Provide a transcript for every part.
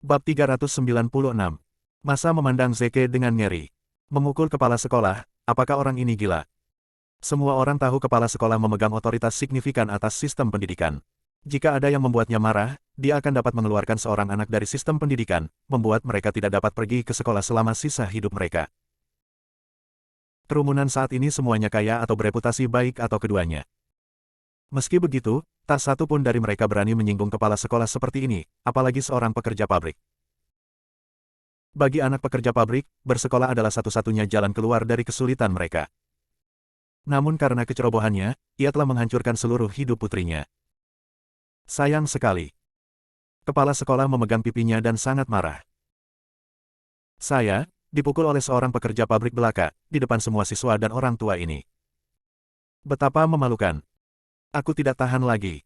Bab 396. Masa memandang Zeke dengan ngeri. Memukul kepala sekolah, apakah orang ini gila? Semua orang tahu kepala sekolah memegang otoritas signifikan atas sistem pendidikan. Jika ada yang membuatnya marah, dia akan dapat mengeluarkan seorang anak dari sistem pendidikan, membuat mereka tidak dapat pergi ke sekolah selama sisa hidup mereka. Kerumunan saat ini semuanya kaya atau bereputasi baik atau keduanya. Meski begitu, tak satu pun dari mereka berani menyinggung kepala sekolah seperti ini, apalagi seorang pekerja pabrik. Bagi anak pekerja pabrik, bersekolah adalah satu-satunya jalan keluar dari kesulitan mereka. Namun karena kecerobohannya, ia telah menghancurkan seluruh hidup putrinya. Sayang sekali. Kepala sekolah memegang pipinya dan sangat marah. Saya, dipukul oleh seorang pekerja pabrik belaka, di depan semua siswa dan orang tua ini. Betapa memalukan. Aku tidak tahan lagi.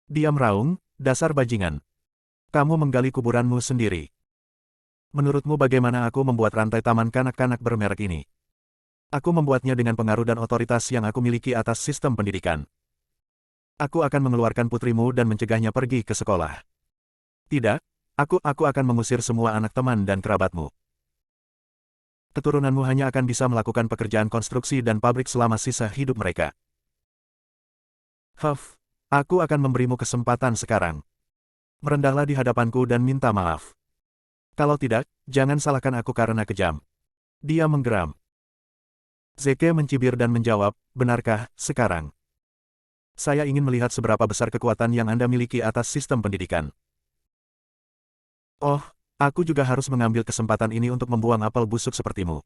Dia meraung, dasar bajingan. Kamu menggali kuburanmu sendiri. Menurutmu bagaimana aku membuat rantai taman kanak-kanak bermerek ini? Aku membuatnya dengan pengaruh dan otoritas yang aku miliki atas sistem pendidikan. Aku akan mengeluarkan putrimu dan mencegahnya pergi ke sekolah. Tidak, aku akan mengusir semua anak teman dan kerabatmu. Keturunanmu hanya akan bisa melakukan pekerjaan konstruksi dan pabrik selama sisa hidup mereka. Aku akan memberimu kesempatan sekarang. Merendahlah di hadapanku dan minta maaf. Kalau tidak, jangan salahkan aku karena kejam. Dia menggeram. Zeke mencibir dan menjawab, benarkah, sekarang? Saya ingin melihat seberapa besar kekuatan yang Anda miliki atas sistem pendidikan. Oh, aku juga harus mengambil kesempatan ini untuk membuang apel busuk sepertimu.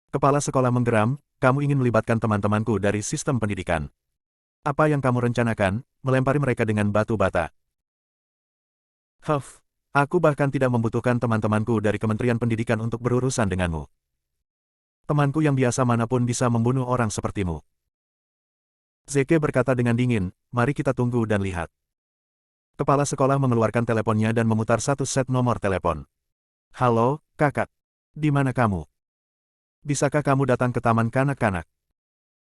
Kepala sekolah menggeram, kamu ingin melibatkan teman-temanku dari sistem pendidikan. Apa yang kamu rencanakan, melempari mereka dengan batu bata? Aku bahkan tidak membutuhkan teman-temanku dari Kementerian Pendidikan untuk berurusan denganmu. Temanku yang biasa manapun bisa membunuh orang sepertimu. Zeke berkata dengan dingin, mari kita tunggu dan lihat. Kepala sekolah mengeluarkan teleponnya dan memutar satu set nomor telepon. Halo, kakak. Di mana kamu? Bisakah kamu datang ke taman kanak-kanak?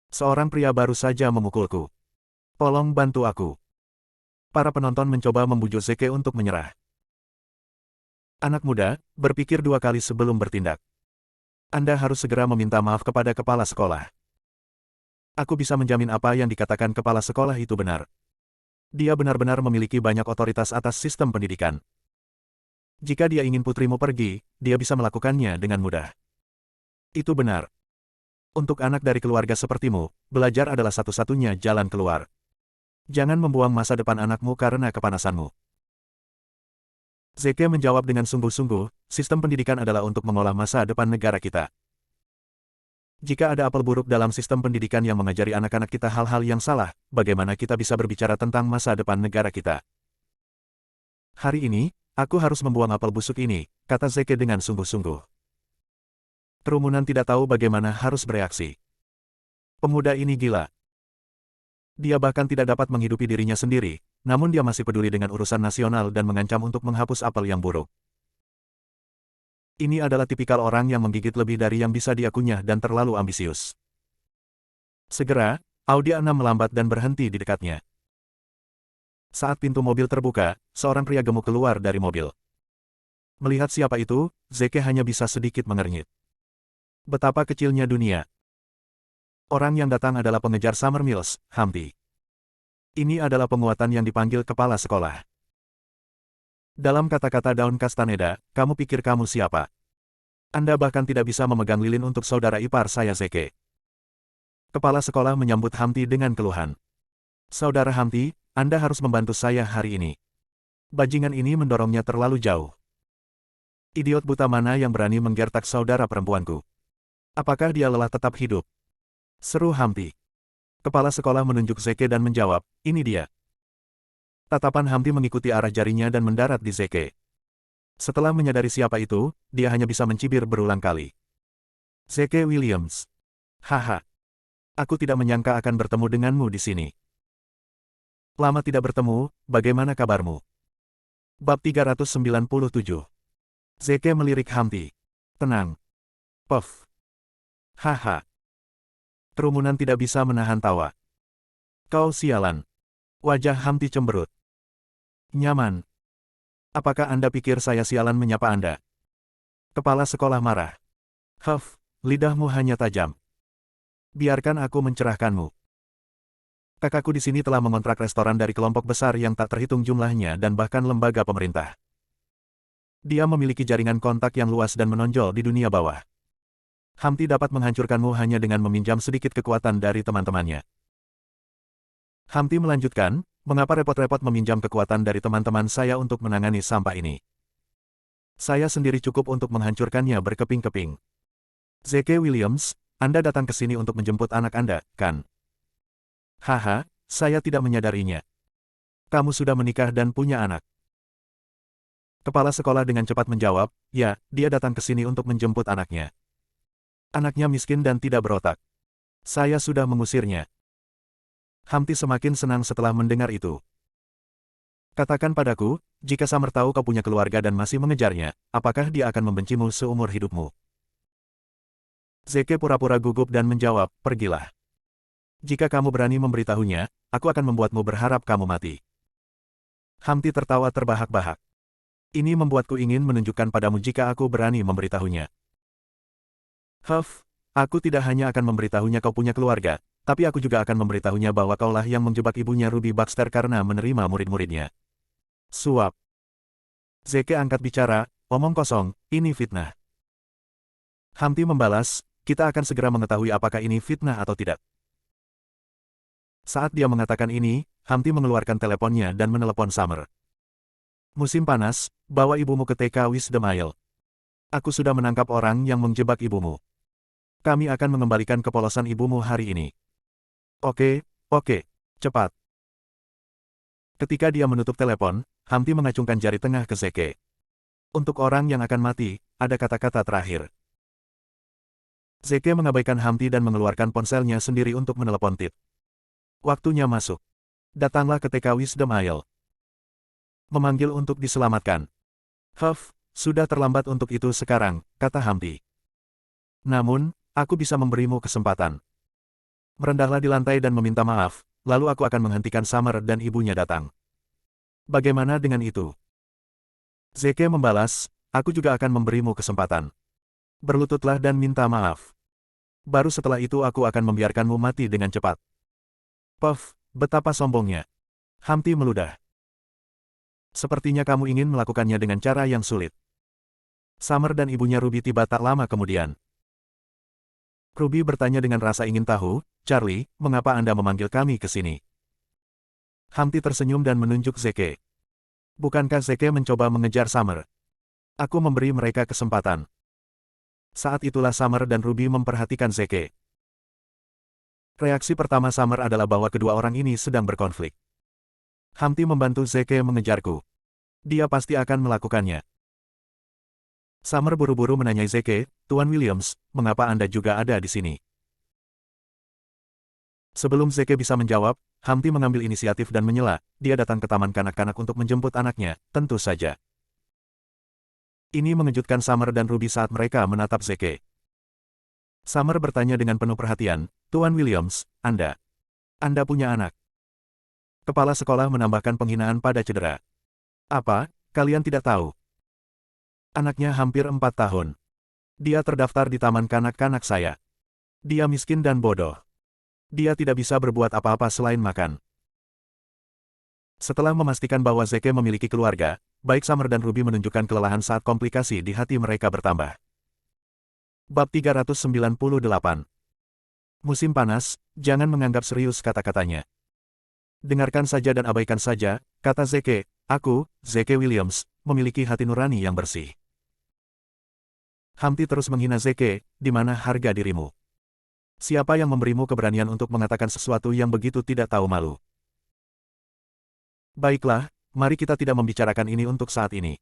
Seorang pria baru saja memukulku. Tolong bantu aku. Para penonton mencoba membujuk Zeke untuk menyerah. Anak muda, berpikir dua kali sebelum bertindak. Anda harus segera meminta maaf kepada kepala sekolah. Aku bisa menjamin apa yang dikatakan kepala sekolah itu benar. Dia benar-benar memiliki banyak otoritas atas sistem pendidikan. Jika dia ingin putrimu pergi, dia bisa melakukannya dengan mudah. Itu benar. Untuk anak dari keluarga sepertimu, belajar adalah satu-satunya jalan keluar. Jangan membuang masa depan anakmu karena kepanasanmu. Zeke menjawab dengan sungguh-sungguh, sistem pendidikan adalah untuk mengolah masa depan negara kita. Jika ada apel buruk dalam sistem pendidikan yang mengajari anak-anak kita hal-hal yang salah, bagaimana kita bisa berbicara tentang masa depan negara kita? Hari ini, aku harus membuang apel busuk ini, kata Zeke dengan sungguh-sungguh. Kerumunan tidak tahu bagaimana harus bereaksi. Pemuda ini gila. Dia bahkan tidak dapat menghidupi dirinya sendiri, namun dia masih peduli dengan urusan nasional dan mengancam untuk menghapus apel yang buruk. Ini adalah tipikal orang yang menggigit lebih dari yang bisa dia kunyah dan terlalu ambisius. Segera, Audi A6 melambat dan berhenti di dekatnya. Saat pintu mobil terbuka, seorang pria gemuk keluar dari mobil. Melihat siapa itu, Zeke hanya bisa sedikit mengernyit. Betapa kecilnya dunia. Orang yang datang adalah pengejar Summer Mills, Humpty. Ini adalah penguatan yang dipanggil kepala sekolah. Dalam kata-kata daun Castaneda, kamu pikir kamu siapa? Anda bahkan tidak bisa memegang lilin untuk saudara ipar saya Zeke. Kepala sekolah menyambut Humpty dengan keluhan. Saudara Humpty, Anda harus membantu saya hari ini. Bajingan ini mendorongnya terlalu jauh. Idiot buta mana yang berani menggertak saudara perempuanku? Apakah dia lelah tetap hidup? Seru Humpty. Kepala sekolah menunjuk Zeke dan menjawab, ini dia. Tatapan Humpty mengikuti arah jarinya dan mendarat di Zeke. Setelah menyadari siapa itu, dia hanya bisa mencibir berulang kali. Zeke Williams. Haha. Aku tidak menyangka akan bertemu denganmu di sini. Lama tidak bertemu, bagaimana kabarmu? Bab 397. Zeke melirik Humpty. Tenang. Puff. Haha. Kerumunan tidak bisa menahan tawa. Kau sialan. Wajah Humpty cemberut. Nyaman. Apakah Anda pikir saya sialan menyapa Anda? Kepala sekolah marah. Huff, lidahmu hanya tajam. Biarkan aku mencerahkanmu. Kakakku di sini telah mengontrak restoran dari kelompok besar yang tak terhitung jumlahnya dan bahkan lembaga pemerintah. Dia memiliki jaringan kontak yang luas dan menonjol di dunia bawah. Hamti dapat menghancurkanmu hanya dengan meminjam sedikit kekuatan dari teman-temannya. Hamti melanjutkan, mengapa repot-repot meminjam kekuatan dari teman-teman saya untuk menangani sampah ini? Saya sendiri cukup untuk menghancurkannya berkeping-keping. Z.K. Williams, Anda datang ke sini untuk menjemput anak Anda, kan? Haha, saya tidak menyadarinya. Kamu sudah menikah dan punya anak. Kepala sekolah dengan cepat menjawab, ya, dia datang ke sini untuk menjemput anaknya. Anaknya miskin dan tidak berotak. Saya sudah mengusirnya. Hamti semakin senang setelah mendengar itu. Katakan padaku, jika Summer tahu kau punya keluarga dan masih mengejarnya, apakah dia akan membencimu seumur hidupmu? Zeke pura-pura gugup dan menjawab, pergilah. Jika kamu berani memberitahunya, aku akan membuatmu berharap kamu mati. Hamti tertawa terbahak-bahak. Ini membuatku ingin menunjukkan padamu jika aku berani memberitahunya. Huff, aku tidak hanya akan memberitahunya kau punya keluarga, tapi aku juga akan memberitahunya bahwa kaulah yang menjebak ibunya Ruby Baxter karena menerima murid-muridnya. Suap. Zeke angkat bicara, omong kosong, ini fitnah. Hamti membalas, kita akan segera mengetahui apakah ini fitnah atau tidak. Saat dia mengatakan ini, Hamti mengeluarkan teleponnya dan menelepon Summer. Musim panas, bawa ibumu ke TK Wisdom Isle. Aku sudah menangkap orang yang menjebak ibumu. Kami akan mengembalikan kepolosan ibumu hari ini. Oke, cepat. Ketika dia menutup telepon, Hamti mengacungkan jari tengah ke Zeke. Untuk orang yang akan mati, ada kata-kata terakhir. Zeke mengabaikan Hamti dan mengeluarkan ponselnya sendiri untuk menelepon Tit. Waktunya masuk. Datanglah ke TK Wisdom Isle. Memanggil untuk diselamatkan. Huff, sudah terlambat untuk itu sekarang, kata Hamti. Namun, aku bisa memberimu kesempatan. Merendahlah di lantai dan meminta maaf, lalu aku akan menghentikan Summer dan ibunya datang. Bagaimana dengan itu? Zeke membalas, aku juga akan memberimu kesempatan. Berlututlah dan minta maaf. Baru setelah itu aku akan membiarkanmu mati dengan cepat. Puff, betapa sombongnya. Hamti meludah. Sepertinya kamu ingin melakukannya dengan cara yang sulit. Summer dan ibunya Ruby tiba tak lama kemudian. Ruby bertanya dengan rasa ingin tahu, Charlie, mengapa Anda memanggil kami ke sini? Hamti tersenyum dan menunjuk Zeke. Bukankah Zeke mencoba mengejar Summer? Aku memberi mereka kesempatan. Saat itulah Summer dan Ruby memperhatikan Zeke. Reaksi pertama Summer adalah bahwa kedua orang ini sedang berkonflik. Hamti membantu Zeke mengejarku. Dia pasti akan melakukannya. Summer buru-buru menanyai Zeke, Tuan Williams, mengapa Anda juga ada di sini? Sebelum Zeke bisa menjawab, Hamti mengambil inisiatif dan menyela, dia datang ke taman kanak-kanak untuk menjemput anaknya, tentu saja. Ini mengejutkan Summer dan Ruby saat mereka menatap Zeke. Summer bertanya dengan penuh perhatian, Tuan Williams, Anda punya anak. Kepala sekolah menambahkan penghinaan pada cedera. Apa, kalian tidak tahu? Anaknya hampir 4 tahun. Dia terdaftar di taman kanak-kanak saya. Dia miskin dan bodoh. Dia tidak bisa berbuat apa-apa selain makan. Setelah memastikan bahwa Zeke memiliki keluarga, baik Summer dan Ruby menunjukkan kelelahan saat komplikasi di hati mereka bertambah. Bab 398. Musim panas, jangan menganggap serius kata-katanya. Dengarkan saja dan abaikan saja, kata Zeke, aku, Zeke Williams, memiliki hati nurani yang bersih. Hamti terus menghina Zeke, di mana harga dirimu? Siapa yang memberimu keberanian untuk mengatakan sesuatu yang begitu tidak tahu malu? Baiklah, mari kita tidak membicarakan ini untuk saat ini.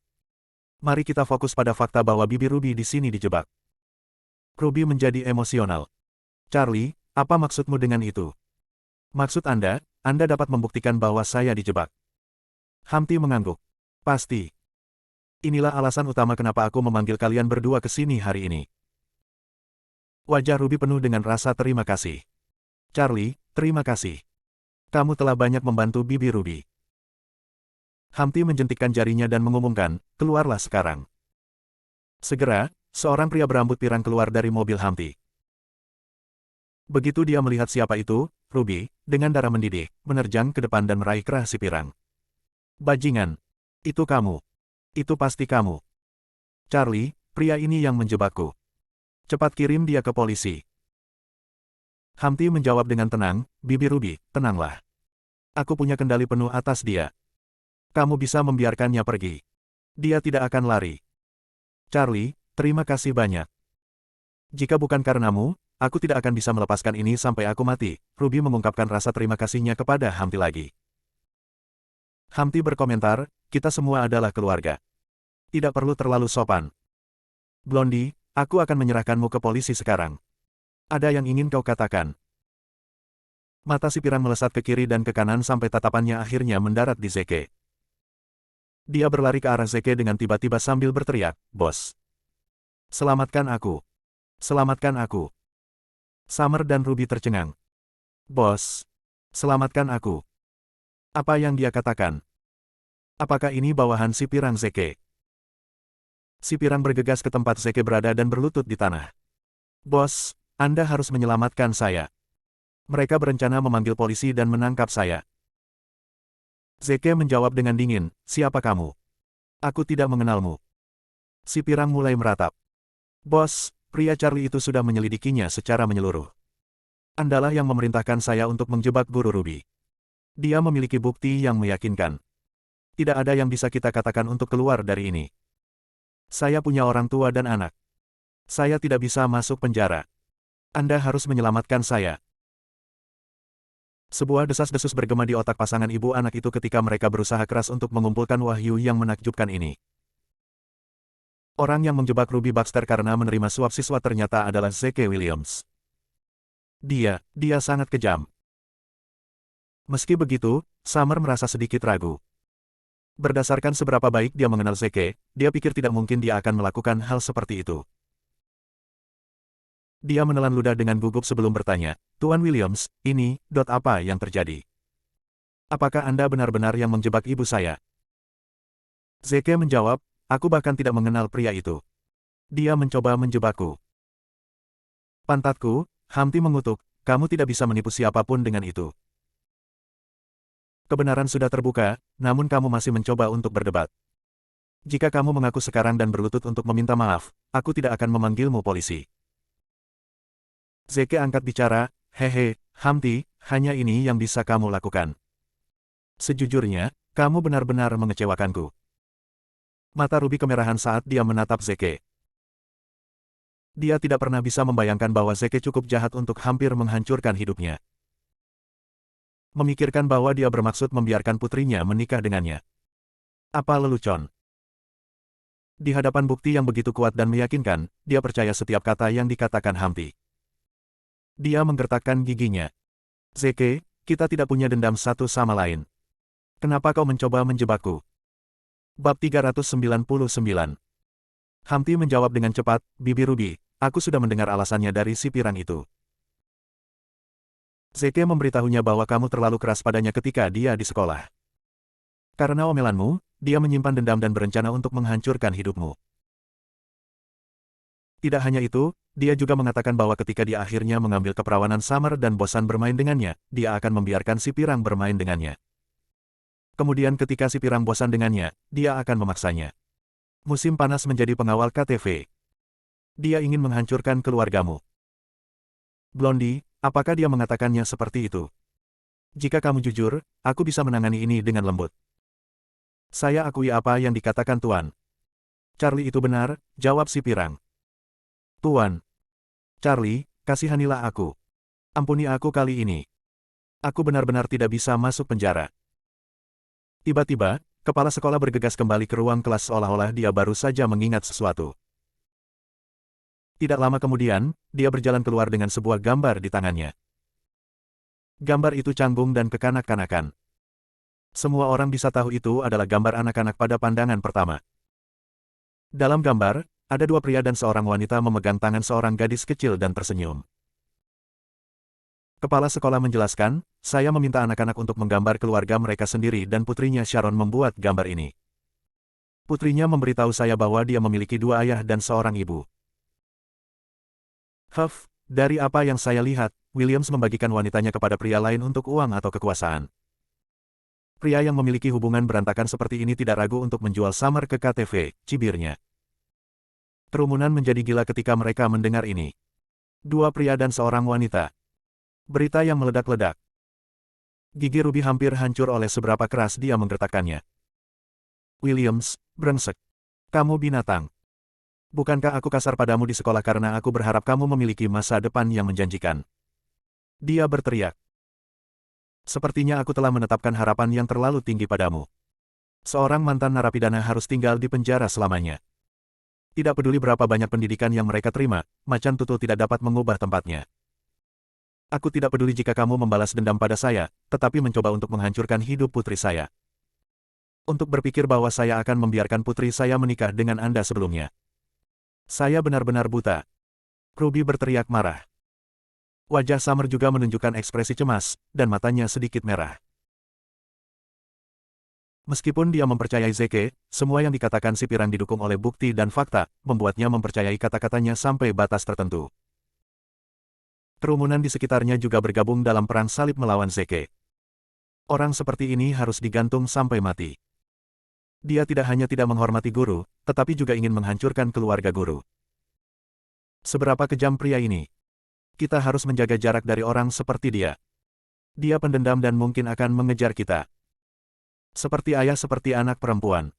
Mari kita fokus pada fakta bahwa bibi Ruby di sini dijebak. Ruby menjadi emosional. Charlie, apa maksudmu dengan itu? Maksud Anda dapat membuktikan bahwa saya dijebak. Hamti mengangguk. Pasti. Inilah alasan utama kenapa aku memanggil kalian berdua ke sini hari ini. Wajah Ruby penuh dengan rasa terima kasih. Charlie, terima kasih. Kamu telah banyak membantu bibi Ruby. Hamti menjentikkan jarinya dan mengumumkan, keluarlah sekarang. Segera, seorang pria berambut pirang keluar dari mobil Hamti. Begitu dia melihat siapa itu, Ruby, dengan darah mendidih, menerjang ke depan dan meraih kerah si pirang. Bajingan! Itu kamu! Itu pasti kamu! Charlie, pria ini yang menjebakku. Cepat kirim dia ke polisi. Hamti menjawab dengan tenang, Bibi Ruby, tenanglah. Aku punya kendali penuh atas dia. Kamu bisa membiarkannya pergi. Dia tidak akan lari. Charlie, terima kasih banyak. Jika bukan karenamu, aku tidak akan bisa melepaskan ini sampai aku mati. Ruby mengungkapkan rasa terima kasihnya kepada Hamti lagi. Hamti berkomentar, kita semua adalah keluarga. Tidak perlu terlalu sopan. Blondie, aku akan menyerahkanmu ke polisi sekarang. Ada yang ingin kau katakan? Mata si pirang melesat ke kiri dan ke kanan sampai tatapannya akhirnya mendarat di Zeke. Dia berlari ke arah Zeke dengan tiba-tiba sambil berteriak, Bos. Selamatkan aku. Selamatkan aku. Summer dan Ruby tercengang. Bos. Selamatkan aku. Apa yang dia katakan? Apakah ini bawahan si pirang Zeke? Si pirang bergegas ke tempat Zeke berada dan berlutut di tanah. Bos, Anda harus menyelamatkan saya. Mereka berencana memanggil polisi dan menangkap saya. Zeke menjawab dengan dingin, siapa kamu? Aku tidak mengenalmu. Si pirang mulai meratap. Bos, pria Charlie itu sudah menyelidikinya secara menyeluruh. Andalah yang memerintahkan saya untuk menjebak Guru Ruby. Dia memiliki bukti yang meyakinkan. Tidak ada yang bisa kita katakan untuk keluar dari ini. Saya punya orang tua dan anak. Saya tidak bisa masuk penjara. Anda harus menyelamatkan saya. Sebuah desas-desus bergema di otak pasangan ibu anak itu ketika mereka berusaha keras untuk mengumpulkan wahyu yang menakjubkan ini. Orang yang menjebak Ruby Baxter karena menerima suap siswa ternyata adalah Zeke Williams. Dia sangat kejam. Meski begitu, Summer merasa sedikit ragu. Berdasarkan seberapa baik dia mengenal Zeke, dia pikir tidak mungkin dia akan melakukan hal seperti itu. Dia menelan ludah dengan gugup sebelum bertanya, Tuan Williams, ini, apa yang terjadi? Apakah Anda benar-benar yang menjebak ibu saya? Zeke menjawab, aku bahkan tidak mengenal pria itu. Dia mencoba menjebakku. Pantatku, Hamti mengutuk, kamu tidak bisa menipu siapapun dengan itu. Kebenaran sudah terbuka, namun kamu masih mencoba untuk berdebat. Jika kamu mengaku sekarang dan berlutut untuk meminta maaf, aku tidak akan memanggilmu polisi. Zeke angkat bicara, hehe, Hamti, hanya ini yang bisa kamu lakukan. Sejujurnya, kamu benar-benar mengecewakanku. Mata Ruby kemerahan saat dia menatap Zeke. Dia tidak pernah bisa membayangkan bahwa Zeke cukup jahat untuk hampir menghancurkan hidupnya. Memikirkan bahwa dia bermaksud membiarkan putrinya menikah dengannya. Apa lelucon? Di hadapan bukti yang begitu kuat dan meyakinkan, dia percaya setiap kata yang dikatakan Hamti. Dia menggertakkan giginya. Zeke, kita tidak punya dendam satu sama lain. Kenapa kau mencoba menjebakku? Bab 399. Hamti menjawab dengan cepat, Bibi Ruby, aku sudah mendengar alasannya dari si pirang itu. Zeke memberitahunya bahwa kamu terlalu keras padanya ketika dia di sekolah. Karena omelanmu, dia menyimpan dendam dan berencana untuk menghancurkan hidupmu. Tidak hanya itu, dia juga mengatakan bahwa ketika dia akhirnya mengambil keperawanan Summer dan bosan bermain dengannya, dia akan membiarkan si pirang bermain dengannya. Kemudian ketika si pirang bosan dengannya, dia akan memaksanya. Musim panas menjadi pengawal KTV. Dia ingin menghancurkan keluargamu. Blondie, apakah dia mengatakannya seperti itu? Jika kamu jujur, aku bisa menangani ini dengan lembut. Saya akui apa yang dikatakan Tuan. Charlie itu benar, jawab si pirang. Tuan. Charlie, kasihanilah aku. Ampuni aku kali ini. Aku benar-benar tidak bisa masuk penjara. Tiba-tiba, kepala sekolah bergegas kembali ke ruang kelas seolah-olah dia baru saja mengingat sesuatu. Tidak lama kemudian, dia berjalan keluar dengan sebuah gambar di tangannya. Gambar itu canggung dan kekanak-kanakan. Semua orang bisa tahu itu adalah gambar anak-anak pada pandangan pertama. Dalam gambar, ada dua pria dan seorang wanita memegang tangan seorang gadis kecil dan tersenyum. Kepala sekolah menjelaskan, saya meminta anak-anak untuk menggambar keluarga mereka sendiri dan putrinya Sharon membuat gambar ini. Putrinya memberitahu saya bahwa dia memiliki 2 ayah dan seorang ibu. Dari apa yang saya lihat, Williams membagikan wanitanya kepada pria lain untuk uang atau kekuasaan. Pria yang memiliki hubungan berantakan seperti ini tidak ragu untuk menjual Summer ke KTV, cibirnya. Kerumunan menjadi gila ketika mereka mendengar ini. 2 pria dan seorang wanita. Berita yang meledak-ledak. Gigi Ruby hampir hancur oleh seberapa keras dia menggertakkannya. Williams, brengsek. Kamu binatang. Bukankah aku kasar padamu di sekolah karena aku berharap kamu memiliki masa depan yang menjanjikan? Dia berteriak. Sepertinya aku telah menetapkan harapan yang terlalu tinggi padamu. Seorang mantan narapidana harus tinggal di penjara selamanya. Tidak peduli berapa banyak pendidikan yang mereka terima, macan tutul tidak dapat mengubah tempatnya. Aku tidak peduli jika kamu membalas dendam pada saya, tetapi mencoba untuk menghancurkan hidup putri saya. Untuk berpikir bahwa saya akan membiarkan putri saya menikah dengan Anda sebelumnya. Saya benar-benar buta. Ruby berteriak marah. Wajah Summer juga menunjukkan ekspresi cemas, dan matanya sedikit merah. Meskipun dia mempercayai Zeke, semua yang dikatakan si Piran didukung oleh bukti dan fakta, membuatnya mempercayai kata-katanya sampai batas tertentu. Kerumunan di sekitarnya juga bergabung dalam perang salib melawan Zeke. Orang seperti ini harus digantung sampai mati. Dia tidak hanya tidak menghormati guru, tetapi juga ingin menghancurkan keluarga guru. Seberapa kejam pria ini? Kita harus menjaga jarak dari orang seperti dia. Dia pendendam dan mungkin akan mengejar kita. Seperti ayah seperti anak perempuan.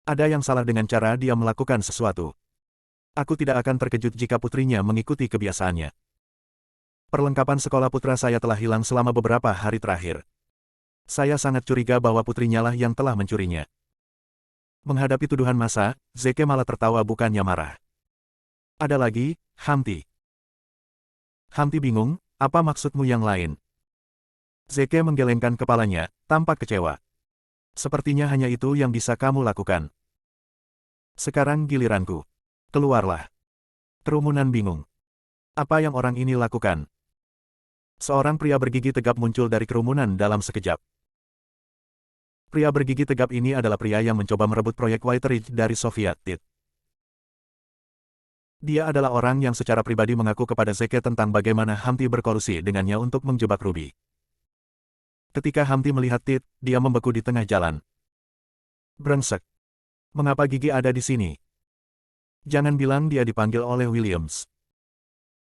Ada yang salah dengan cara dia melakukan sesuatu. Aku tidak akan terkejut jika putrinya mengikuti kebiasaannya. Perlengkapan sekolah putra saya telah hilang selama beberapa hari terakhir. Saya sangat curiga bahwa putrinya lah yang telah mencurinya. Menghadapi tuduhan massa, Zeke malah tertawa bukannya marah. Ada lagi, Humpty. Humpty bingung, apa maksudmu yang lain? Zeke menggelengkan kepalanya, tampak kecewa. Sepertinya hanya itu yang bisa kamu lakukan. Sekarang giliranku. Keluarlah. Kerumunan bingung. Apa yang orang ini lakukan? Seorang pria bergigi tegap muncul dari kerumunan dalam sekejap. Pria bergigi tegap ini adalah pria yang mencoba merebut proyek White Ridge dari Soviet Tit. Dia adalah orang yang secara pribadi mengaku kepada Zeke tentang bagaimana Humpty berkolusi dengannya untuk menjebak Ruby. Ketika Humpty melihat Tit, dia membeku di tengah jalan. Brengsek. Mengapa Gigi ada di sini? Jangan bilang dia dipanggil oleh Williams.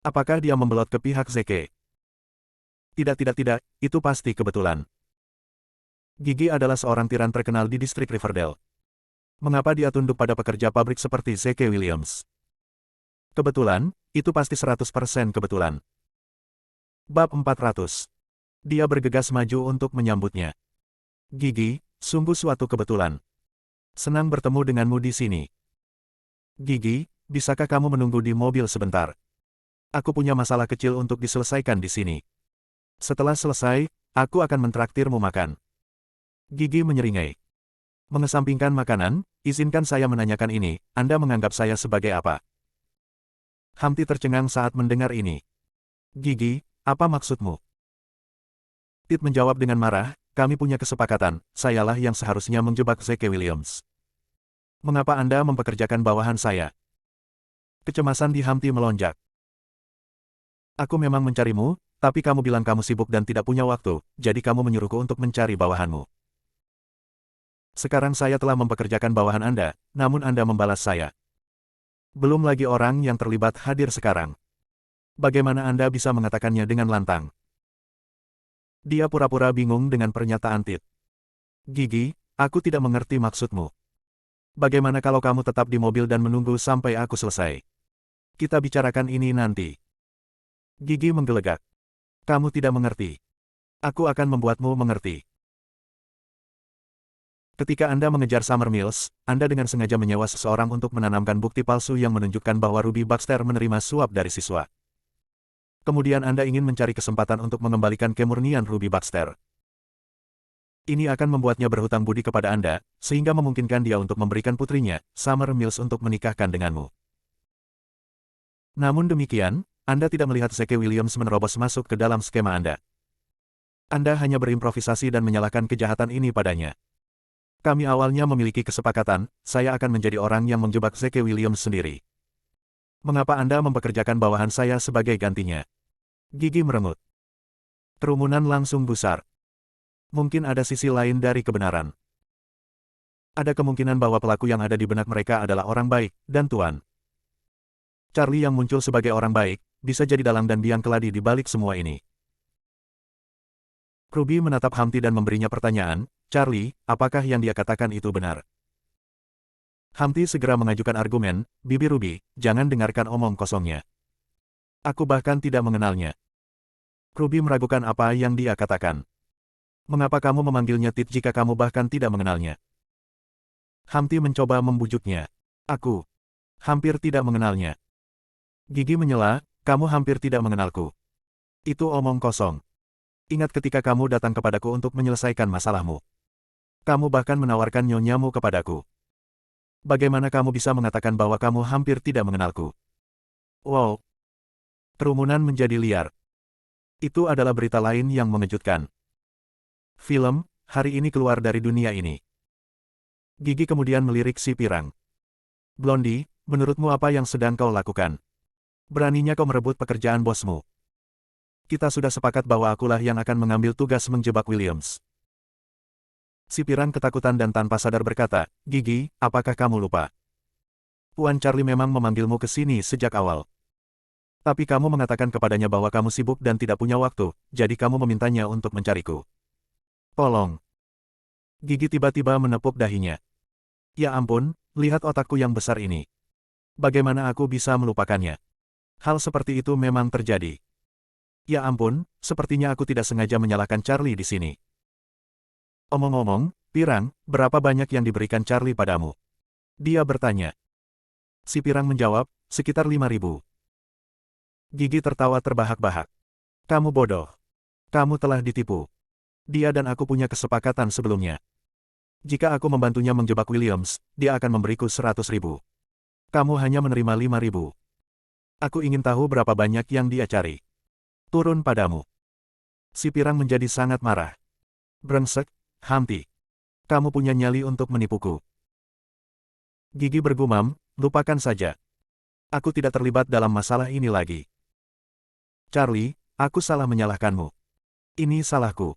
Apakah dia membelot ke pihak Zeke? Tidak, itu pasti kebetulan. Gigi adalah seorang tiran terkenal di distrik Riverdale. Mengapa dia tunduk pada pekerja pabrik seperti Zeke Williams? Kebetulan, itu pasti 100% kebetulan. Bab 400. Dia bergegas maju untuk menyambutnya. Gigi, sungguh suatu kebetulan. Senang bertemu denganmu di sini. Gigi, bisakah kamu menunggu di mobil sebentar? Aku punya masalah kecil untuk diselesaikan di sini. Setelah selesai, aku akan mentraktirmu makan. Gigi menyeringai. Mengesampingkan makanan, izinkan saya menanyakan ini, Anda menganggap saya sebagai apa? Humpty tercengang saat mendengar ini. Gigi, apa maksudmu? Tit menjawab dengan marah, kami punya kesepakatan, sayalah yang seharusnya menjebak Zeke Williams. Mengapa Anda mempekerjakan bawahan saya? Kecemasan di Humpty melonjak. Aku memang mencarimu, tapi kamu bilang kamu sibuk dan tidak punya waktu, jadi kamu menyuruhku untuk mencari bawahanmu. Sekarang saya telah mempekerjakan bawahan Anda, namun Anda membalas saya. Belum lagi orang yang terlibat hadir sekarang. Bagaimana Anda bisa mengatakannya dengan lantang? Dia pura-pura bingung dengan pernyataan Tit. Gigi, aku tidak mengerti maksudmu. Bagaimana kalau kamu tetap di mobil dan menunggu sampai aku selesai? Kita bicarakan ini nanti. Gigi menggelegak. Kamu tidak mengerti. Aku akan membuatmu mengerti. Ketika Anda mengejar Summer Mills, Anda dengan sengaja menyewa seseorang untuk menanamkan bukti palsu yang menunjukkan bahwa Ruby Baxter menerima suap dari siswa. Kemudian Anda ingin mencari kesempatan untuk mengembalikan kemurnian Ruby Baxter. Ini akan membuatnya berhutang budi kepada Anda, sehingga memungkinkan dia untuk memberikan putrinya, Summer Mills untuk menikahkan denganmu. Namun demikian, Anda tidak melihat Zeke Williams menerobos masuk ke dalam skema Anda. Anda hanya berimprovisasi dan menyalahkan kejahatan ini padanya. Kami awalnya memiliki kesepakatan, saya akan menjadi orang yang menjebak Zeke Williams sendiri. Mengapa Anda mempekerjakan bawahan saya sebagai gantinya? Gigi merengut. Kerumunan langsung gusar. Mungkin ada sisi lain dari kebenaran. Ada kemungkinan bahwa pelaku yang ada di benak mereka adalah orang baik, dan Tuan Charlie yang muncul sebagai orang baik, bisa jadi dalang dan biang keladi di balik semua ini. Ruby menatap Humpty dan memberinya pertanyaan, Charlie, apakah yang dia katakan itu benar? Humpty segera mengajukan argumen, Bibi Ruby, jangan dengarkan omong kosongnya. Aku bahkan tidak mengenalnya. Ruby meragukan apa yang dia katakan. Mengapa kamu memanggilnya Tit jika kamu bahkan tidak mengenalnya? Humpty mencoba membujuknya. Aku hampir tidak mengenalnya. Gigi menyela, kamu hampir tidak mengenalku. Itu omong kosong. Ingat ketika kamu datang kepadaku untuk menyelesaikan masalahmu. Kamu bahkan menawarkan nyonyamu kepadaku. Bagaimana kamu bisa mengatakan bahwa kamu hampir tidak mengenalku? Wow. Kerumunan menjadi liar. Itu adalah berita lain yang mengejutkan. Film, hari ini keluar dari dunia ini. Gigi kemudian melirik si pirang. Blondie, menurutmu apa yang sedang kau lakukan? Beraninya kau merebut pekerjaan bosmu. Kita sudah sepakat bahwa akulah yang akan mengambil tugas menjebak Williams. Si pirang ketakutan dan tanpa sadar berkata, Gigi, apakah kamu lupa? Tuan Charlie memang memanggilmu ke sini sejak awal. Tapi kamu mengatakan kepadanya bahwa kamu sibuk dan tidak punya waktu, jadi kamu memintanya untuk mencariku. Tolong. Gigi tiba-tiba menepuk dahinya. Ya ampun, lihat otakku yang besar ini. Bagaimana aku bisa melupakannya? Hal seperti itu memang terjadi. Ya ampun, sepertinya aku tidak sengaja menyalahkan Charlie di sini. Omong-omong, pirang, berapa banyak yang diberikan Charlie padamu? Dia bertanya. Si pirang menjawab, sekitar 5.000. Gigi tertawa terbahak-bahak. Kamu bodoh. Kamu telah ditipu. Dia dan aku punya kesepakatan sebelumnya. Jika aku membantunya menjebak Williams, dia akan memberiku 100.000. Kamu hanya menerima 5.000. Aku ingin tahu berapa banyak yang dia cari. Turun padamu. Si pirang menjadi sangat marah. Brengsek, Humpty. Kamu punya nyali untuk menipuku. Gigi bergumam, lupakan saja. Aku tidak terlibat dalam masalah ini lagi. Charlie, aku salah menyalahkanmu. Ini salahku.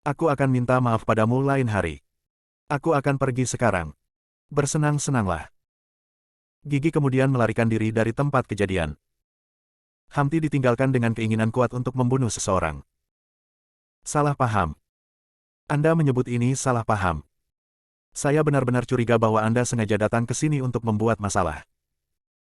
Aku akan minta maaf padamu lain hari. Aku akan pergi sekarang. Bersenang-senanglah. Gigi kemudian melarikan diri dari tempat kejadian. Humpty ditinggalkan dengan keinginan kuat untuk membunuh seseorang. Salah paham. Anda menyebut ini salah paham. Saya benar-benar curiga bahwa Anda sengaja datang ke sini untuk membuat masalah.